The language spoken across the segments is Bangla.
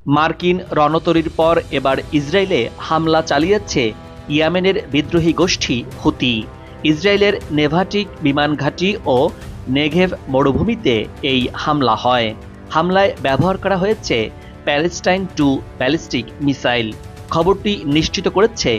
মার্কিন রণতরীর পর এবার ইসরায়েলে হামলা চালিয়েছে ইয়েমেনের বিদ্রোহী গোষ্ঠী হুতি। ইসরায়েলের নেভাটিক বিমান ঘাঁটি ও নেঘেভ মরুভূমিতে এই হামলা হয়। হামলায় ব্যবহার করা হয়েছে প্যালেস্টাইন টু ব্যালিস্টিক মিসাইল। খবরটি নিশ্চিত করেছে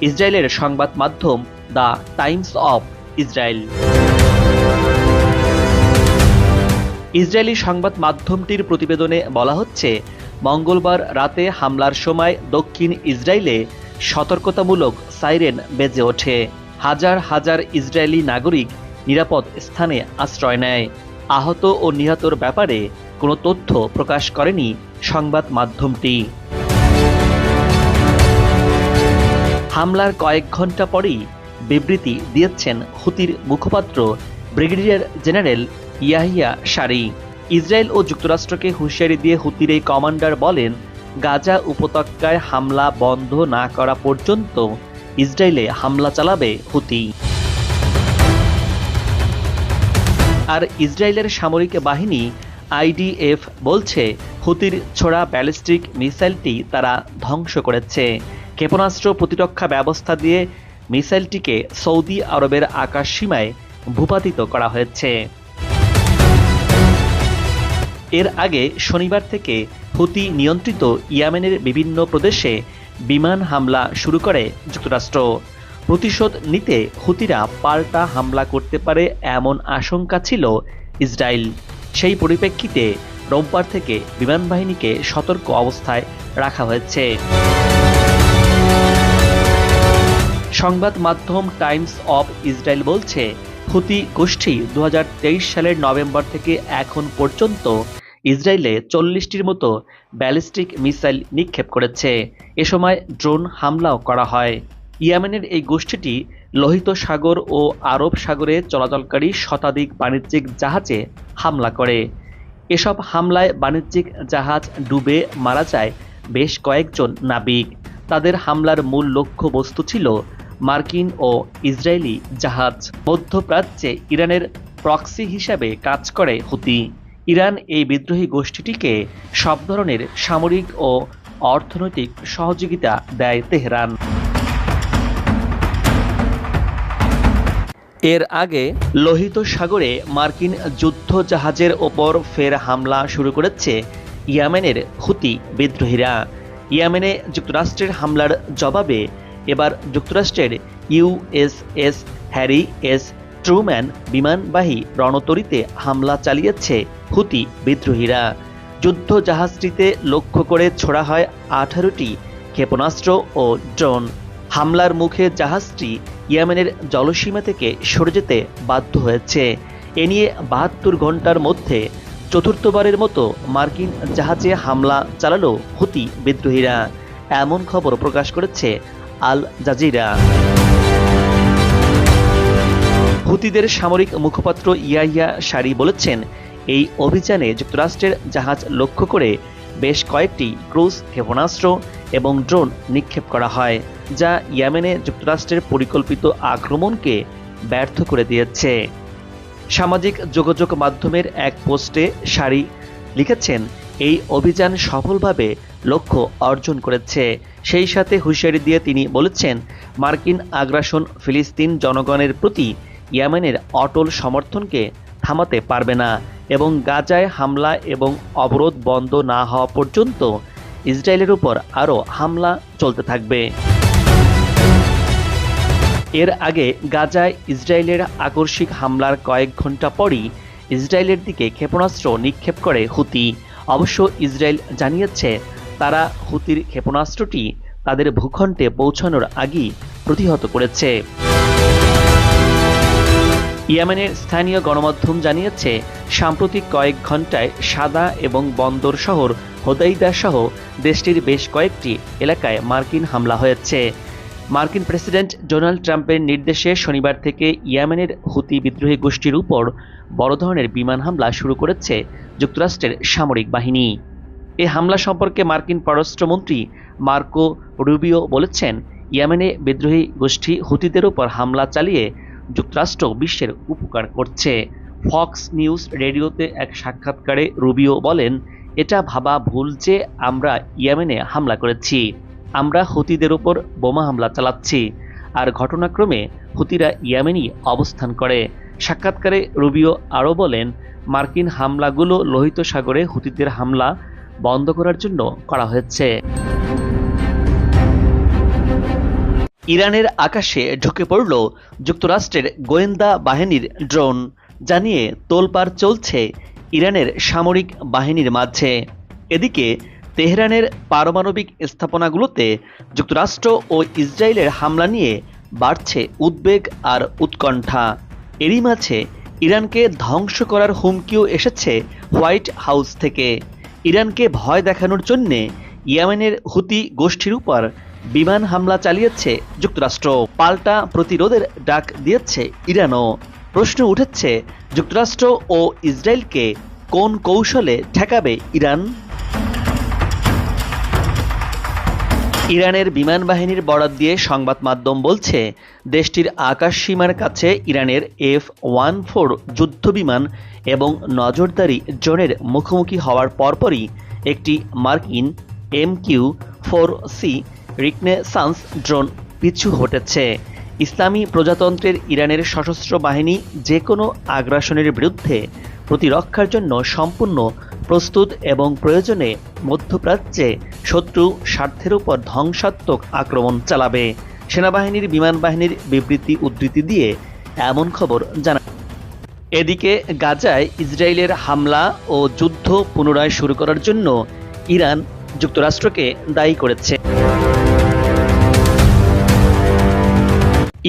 ইসরায়েলের সংবাদ মাধ্যম the Times of Israel. Israeli সংবাদ মাধ্যমটির প্রতিবেদনে বলা হচ্ছে, মঙ্গলবার রাতে হামলার সময় দক্ষিণ ইসরায়েলে সতর্কতামূলক সাইরেন বেজে ওঠে। হাজার হাজার ইসরায়েলি নাগরিক নিরাপদ স্থানে আশ্রয় নেয়। আহত ও নিহতর ব্যাপারে কোনো তথ্য প্রকাশ করেনি সংবাদ মাধ্যমটি। হামলার কয়েক ঘন্টা পরেই বিবৃতি দিয়েছেন হুতির মুখপাত্র ব্রিগেডিয়ার জেনারেল ইয়াহিয়া সারি। ইসরায়েল ও যুক্তরাষ্ট্রকে হুঁশিয়ারি দিয়ে হুতির এই কমান্ডার বলেন, গাজা উপত্যকায় হামলা বন্ধ না করা পর্যন্ত ইসরায়েলে হামলা চালাবে হুতি। আর ইসরায়েলের সামরিক বাহিনী আইডিএফ বলছে, হুতির ছোড়া ব্যালিস্টিক মিসাইলটি তারা ধ্বংস করেছে। ক্ষেপণাস্ত্র প্রতিরক্ষা ব্যবস্থা দিয়ে মিসাইলটিকে সৌদি আরবের আকাশ সীমায় ভূপাতিত করা হয়েছে। এর আগে শনিবার থেকে হুতি নিয়ন্ত্রিত ইয়েমেনের বিভিন্ন প্রদেশে বিমান হামলা শুরু করে যুক্তরাষ্ট্র। প্রতিশোধ নিতে হুতিরা পাল্টা হামলা করতে পারে এমন আশঙ্কা ছিল ইসরায়েল। সেই পরিপ্রেক্ষিতে রোববার থেকে বিমান বাহিনীকে সতর্ক অবস্থায় রাখা হয়েছে। সংবাদ মাধ্যম টাইমস অব ইসরায়েল বলছে, হুতি গোষ্ঠী 2023 সালের নভেম্বর থেকে এখন পর্যন্ত ইসরায়েলে 40টির মতো ব্যালিস্টিক মিসাইল নিক্ষেপ করেছে। এ সময় ড্রোন হামলাও করা হয়। ইয়েমেনের এই গোষ্ঠীটি লোহিত সাগর ও আরব সাগরে চলাচলকারী শতাধিক বাণিজ্যিক জাহাজে হামলা করে। এসব হামলায় বাণিজ্যিক জাহাজ ডুবে মারা যায় বেশ কয়েকজন নাবিক। তাদের হামলার মূল লক্ষ্যবস্তু ছিল মার্কিন ও ইসরায়েলি জাহাজ। মধ্যপ্রাচ্যে ইরানের প্রক্সি হিসাবে কাজ করে হুতি। ইরান এই বিদ্রোহী গোষ্ঠীটিকে সব ধরনের সামরিক ও অর্থনৈতিক সহযোগিতা দেয় তেহরান। এর আগে লোহিত সাগরে মার্কিন যুদ্ধ জাহাজের ওপর ফের হামলা শুরু করেছে ইয়েমেনের হুতি বিদ্রোহীরা। ইয়েমেনে যুক্তরাষ্ট্রের হামলার জবাবে এবার যুক্তরাষ্ট্রের ইউএসএস হ্যারি এস ট্রুম্যান বিমানবাহী রণতরীতে হামলা চালিয়েছে হুতি বিদ্রোহীরা। যুদ্ধ জাহাজটিতে লক্ষ্য করে ছোড়া হয় 18টি ক্ষেপণাস্ত্র ও ড্রোন। হামলার মুখে জাহাজটি ইয়েমেনের জলসীমা থেকে সরে যেতে বাধ্য হয়েছে। এ নিয়ে 72 ঘন্টার মধ্যে চতুর্থবারের মতো মার্কিন জাহাজে হামলা চালালো হুতি বিদ্রোহীরা, এমন খবর প্রকাশ করেছে আল জাজিরা। হুতিদের সামরিক মুখপাত্র ইয়াহিয়া সারি বলেছেন, এই অভিযানে যুক্তরাষ্ট্রের জাহাজ লক্ষ্য করে বেশ কয়েকটি ক্রুজ ক্ষেপণাস্ত্র এবং ড্রোন নিক্ষেপ করা হয়, যা ইয়েমেনে যুক্তরাষ্ট্রের পরিকল্পিত আক্রমণকে ব্যর্থ করে দিয়েছে। সামাজিক যোগাযোগ মাধ্যমের এক পোস্টে সারি লিখেছেন, এই অভিযান সফলভাবে লক্ষ্য অর্জন করেছে। সেই সাথে হুঁশিয়ারি দিয়ে তিনি বলেছেন, মার্কিন আগ্রাসন ফিলিস্তিন জনগণের প্রতি ইয়েমেনের অটল সমর্থনকে থামাতে পারবে না এবং গাজায় হামলা এবং অবরোধ বন্ধ না হওয়া পর্যন্ত ইসরায়েলের উপর আরও হামলা চলতে থাকবে। এর আগে গাজায় ইসরায়েলের আকস্মিক হামলার কয়েক ঘন্টা পরই ইসরায়েলের দিকে ক্ষেপণাস্ত্র নিক্ষেপ করে হুতি। অবশ্য ইসরায়েল জানিয়েছে, তারা হুতির ক্ষেপণাস্ত্রটি তাদের ভূখণ্ডে পৌঁছানোর আগেই প্রতিহত করেছে। ইয়েমেনের স্থানীয় গণমাধ্যম জানিয়েছে, সাম্প্রতিক কয়েক ঘন্টায় সাদা এবং বন্দর শহর হোদাইদা সহ দেশটির বেশ কয়েকটি এলাকায় মার্কিন হামলা হয়েছে। মার্কিন প্রেসিডেন্ট ডোনাল্ড ট্রাম্পের নির্দেশে শনিবার থেকে ইয়েমেনের হুতি বিদ্রোহী গোষ্ঠীর উপর বড় ধরনের বিমান হামলা শুরু করেছে যুক্তরাষ্ট্রের সামরিক বাহিনী। এই হামলা সম্পর্কে মার্কিন পররাষ্ট্রমন্ত্রী মার্কো রুবিও বলেছেন, ইয়েমেনে বিদ্রোহী গোষ্ঠী হুতিদের উপর হামলা চালিয়ে যুক্তরাষ্ট্র বিশ্বের উপকার করছে। ফক্স নিউজ রেডিওতে এক সাক্ষাৎকারে রুবিও বলেন, এটা ভাবা ভুল যে আমরা ইয়েমেনে হামলা করেছি। আমরা হুতিদের উপর বোমা হামলা চালাচ্ছি, আর ঘটনাক্রমে হুতিরা ইয়েমেনই অবস্থান করে। সাক্ষাৎকারে রুবিও আরও বলেন, মার্কিন হামলাগুলো লোহিত সাগরে হুতিদের হামলা বন্ধ করার জন্য করা হয়েছে। ইরানের আকাশে ঢুকে পড়ল যুক্তরাষ্ট্রের গোয়েন্দা বাহিনীর ড্রোন, জানিয়ে তোলপাড় চলছে ইরানের সামরিক বাহিনীর মাঝে। এদিকে তেহরানের পারমাণবিক স্থাপনাগুলোতে যুক্তরাষ্ট্র ও ইসরায়েলের হামলা নিয়ে বাড়ছে উদ্বেগ আর উৎকণ্ঠা। এরই মাঝে ইরানকে ধ্বংস করার হুমকিও এসেছে হোয়াইট হাউস থেকে। ইরানকে ভয় দেখানোর জন্যে ইয়েমেনের হুতি গোষ্ঠীর উপর বিমান হামলা চালিয়েছে যুক্তরাষ্ট্র। পাল্টা প্রতিরোধের ডাক দিয়েছে ইরানও। প্রশ্ন উঠেছে, যুক্তরাষ্ট্র ও ইসরায়েলকে কোন কৌশলে ঠেকাবে ইরান? ইরানের বিমান বাহিনীর বরাত দিয়ে সংবাদ মাধ্যম বলছে, দেশটির আকাশ সীমার কাছে ইরানের F-14 যুদ্ধবিমান এবং নজরদারি ড্রোনের মুখোমুখি হওয়ার পরপরই একটি মার্কিন MQ-4C রিকনেসান্স ড্রোন পিছু হটেছে। ইসলামী প্রজাতন্ত্রের ইরানের সশস্ত্র বাহিনী যে কোনো আগ্রাসনের বিরুদ্ধে প্রতিরক্ষার জন্য সম্পূর্ণ প্রস্তুত এবং প্রয়োজনে মধ্যপ্রাচ্যে শত্রু স্বার্থের উপর ধ্বংসাত্মক আক্রমণ চালাবে। সেনাবাহিনীর বিমান বাহিনীর বিবৃতি উদ্ধৃতি দিয়ে এমন খবর জানা। এদিকে গাজায় ইসরায়েলের হামলা ও যুদ্ধ পুনরায় শুরু করার জন্য ইরান যুক্তরাষ্ট্রকে দায়ী করেছে।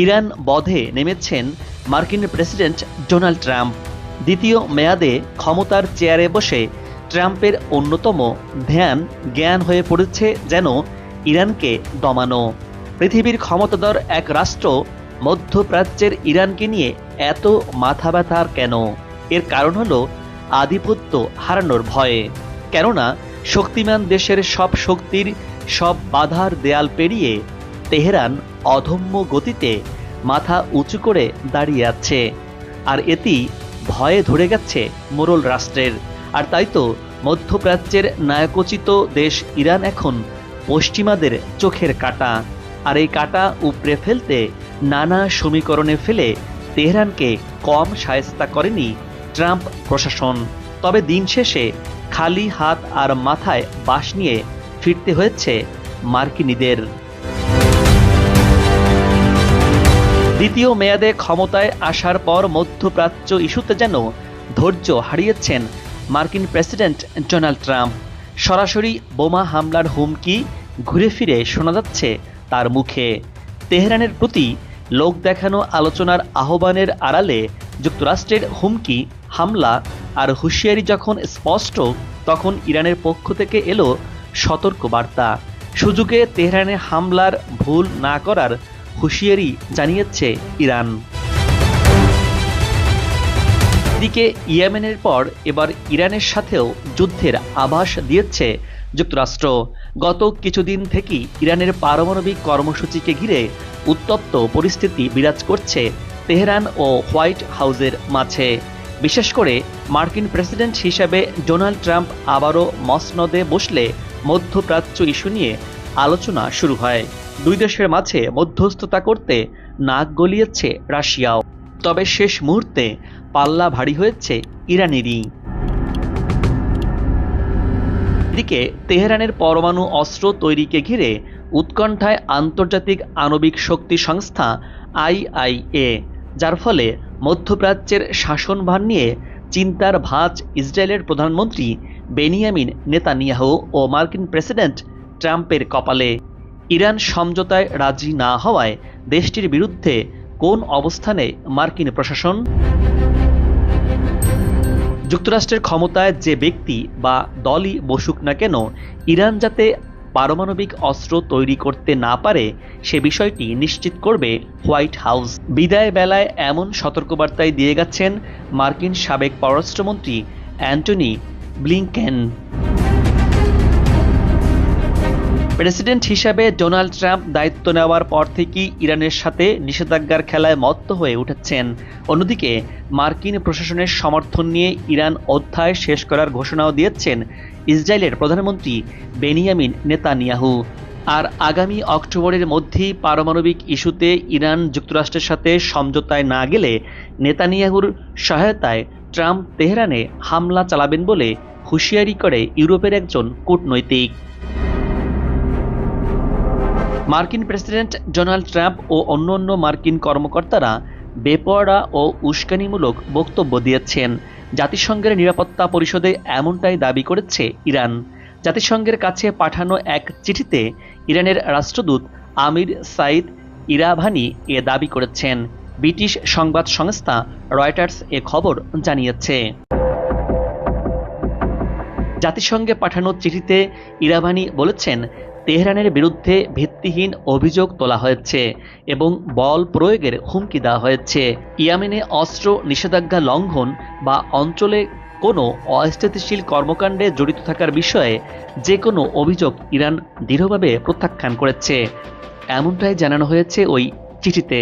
ইরান বধে নেমেছেন মার্কিন প্রেসিডেন্ট ডোনাল্ড ট্রাম্প। দ্বিতীয় মেয়াদে ক্ষমতার চেয়ারে বসে ট্রাম্পের অন্যতম জ্ঞান হয়ে পড়েছে যেন ইরানকে দমানো। পৃথিবীর ক্ষমতাধর এক রাষ্ট্র মধ্যপ্রাচ্যের ইরানকে নিয়ে এত মাথা ব্যথার কেন? এর কারণ হলো আধিপত্য হারানোর ভয়ে। কেননা শক্তিমান দেশের সব শক্তির সব বাধার দেয়াল পেরিয়ে তেহরান অধম্য গতিতে মাথা উঁচু করে দাঁড়িয়ে আছে, আর এতেই ভয়ে ধরে গেছে মোড়ল রাষ্ট্রের। আর তাই তো মধ্যপ্রাচ্যের নায়কোচিত দেশ ইরান এখন পশ্চিমাদের চোখের কাঁটা। আর এই কাঁটা উপড়ে ফেলতে নানা সমীকরণে ফেলে তেহরানকে কম শায়েস্তা করেনি ট্রাম্প প্রশাসন। তবে দিন শেষে খালি হাত আর মাথায় বাঁশ নিয়ে ফিরতে হয়েছে মার্কিনীদের। দ্বিতীয় মেয়াদে ক্ষমতায় আসার পর মধ্যপ্রাচ্য ইস্যুতে যেন ধৈর্য হারিয়েছেন মার্কিন প্রেসিডেন্ট ডোনাল্ড ট্রাম্প। সরাসরি বোমা হামলার হুমকি ঘুরে ফিরে শোনা যাচ্ছে তার মুখে। তেহরানের প্রতি লোক দেখানো আলোচনার আহ্বানের আড়ালে যুক্তরাষ্ট্রের হুমকি, হামলা আর হুঁশিয়ারি যখন স্পষ্ট, তখন ইরানের পক্ষ থেকে এলো সতর্ক বার্তা। সুযোগে তেহরানে হামলার ভুল না করার হুঁশিয়ারি জানিয়েছে ইরান। এদিকে ইয়েমেনের পর এবার ইরানের সাথেও যুদ্ধের আভাস দিয়েছে যুক্তরাষ্ট্র। গত কিছুদিন থেকেই ইরানের পারমাণবিক কর্মসূচিকে ঘিরে উত্তপ্ত পরিস্থিতি বিরাজ করছে তেহরান ও হোয়াইট হাউসের মাঝে। বিশেষ করে মার্কিন প্রেসিডেন্ট হিসেবে ডোনাল্ড ট্রাম্প আবারও মসনদে বসলে মধ্যপ্রাচ্য ইস্যু নিয়ে আলোচনা শুরু হয়। দুই দেশের মাঝে মধ্যস্থতা করতে নাক গলিয়েছে রাশিয়াও। তবে শেষ মুহূর্তে পাল্লা ভারী হয়েছে ইরানেরই। এদিকে তেহরানের পরমাণু অস্ত্র তৈরিকে ঘিরে উৎকণ্ঠায় আন্তর্জাতিক আণবিক শক্তি সংস্থা IAEA, যার ফলে মধ্যপ্রাচ্যের শাসনভার নিয়ে চিন্তার ভাঁজ ইসরায়েলের প্রধানমন্ত্রী বেনিয়ামিন নেতানিয়াহু ও মার্কিন প্রেসিডেন্ট ট্রাম্পের কপালে। ইরান সমঝোতায় রাজি না হওয়ায় দেশটির বিরুদ্ধে কোন অবস্থানে মার্কিন প্রশাসন? যুক্তরাষ্ট্রের ক্ষমতায় যে ব্যক্তি বা দলই বসুক না কেন, ইরান যাতে পারমাণবিক অস্ত্র তৈরি করতে না পারে সে বিষয়টি নিশ্চিত করবে হোয়াইট হাউস। বিদায় বেলায় এমন সতর্কবার্তাই দিয়ে গেছেন মার্কিন সাবেক পররাষ্ট্রমন্ত্রী অ্যান্টনি ব্লিংকেন। প্রেসিডেন্ট হিসাবে ডোনাল্ড ট্রাম্প দায়িত্ব নেওয়ার পর থেকেই ইরানের সাথে নিষেধাজ্ঞার খেলায় মত্ত হয়ে উঠেছেন। অন্যদিকে মার্কিন প্রশাসনের সমর্থন নিয়ে ইরান অধ্যায় শেষ করার ঘোষণাও দিয়েছেন ইসরায়েলের প্রধানমন্ত্রী বেনিয়ামিন নেতানিয়াহু। আর আগামী অক্টোবরের মধ্যেই পারমাণবিক ইস্যুতে ইরান যুক্তরাষ্ট্রের সাথে সমঝোতায় না গেলে নেতানিয়াহুর সহায়তায় ট্রাম্প তেহরানে হামলা চালাবেন বলে হুঁশিয়ারি করে ইউরোপের একজন কূটনৈতিক। মার্কিন প্রেসিডেন্ট ডোনাল্ড ট্রাম্প ও অন্যান্য মার্কিন কর্মকর্তারা বেপরোয়া ও উস্কানিমূলক বক্তব্য দিয়েছেন। জাতিসংঘের নিরাপত্তা পরিষদে এমনটাই দাবি করেছে ইরান। জাতিসংঘের কাছে পাঠানো এক চিঠিতে ইরানের রাষ্ট্রদূত আমির সাইদ ইরাভানি এ দাবি করেছেন। ব্রিটিশ সংবাদ সংস্থা রয়টার্স এ খবর জানিয়েছে। জাতিসংঘে পাঠানো চিঠিতে ইরাভানি বলেছেন, তেহরানের বিরুদ্ধে ভিত্তিহীন অভিযোগ তোলা হয়েছে এবং বল প্রয়োগের হুমকি দেওয়া হয়েছে। ইয়েমেনে অস্ত্র নিষেধাজ্ঞা লঙ্ঘন বা অঞ্চলে কোনো অস্থিতিশীল কর্মকাণ্ডে জড়িত থাকার বিষয়ে যে কোনো অভিযোগ ইরান দৃঢ়ভাবে প্রত্যাখ্যান করেছে, এমনটাই জানানো হয়েছে ওই চিঠিতে।